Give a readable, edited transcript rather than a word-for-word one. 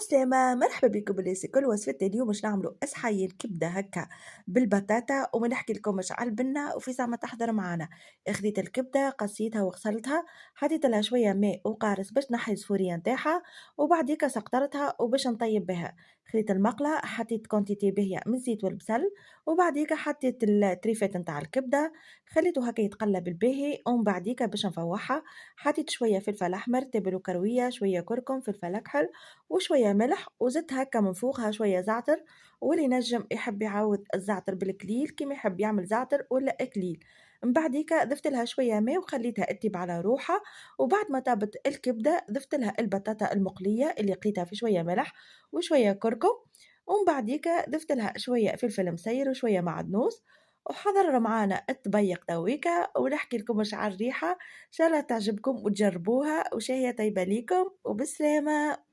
عالسلامة، مرحبا بكم بالناس الكل. وصفتنا اليوم باش نعملوا أصحية كبدة هكا بالبطاطا، وما نحكي لكمش على البنة وفي زعما تحضر معانا. خديت الكبدة قصيتها وغسلتها، حطيت لها شوية ماء وقارص باش نحي الصفورية نتاعها، وبعديكا سقطرتها وباش نطيب بها. خديت المقلة، حطيت كونتيتي باهية من الزيت والبصل، وبعديكا حطيت التريفات نتاع الكبدة، خليته هكا يتقلب الباهي، ومن بعديكا باش نفوحها حطيت شوية فلفل أحمر، تبل وكروية، شوية كركم، فلفل أكحل، وشوية ملح، وزدت هكا من فوقها شوية زعتر. واللي ينجم يحب يعوض الزعتر بالكليل كيما يحب يعمل زعتر ولا اكليل. من بعديكا ضفت لها شوية ماء وخليتها تطيب على روحها. وبعد ما طابت الكبدة ضفت لها البطاطا المقلية اللي قليتها في شوية ملح وشوية كركم. ومن بعديكا ضفت لها شوية فلفل مسير وشوية معدنوس، وحضر معانا الطبيق تويكا. ونحكي لكم مش على الريحة، إن شاء الله تعجبكم وتجربوها، وشهية طيبة ليكم وبسلامة.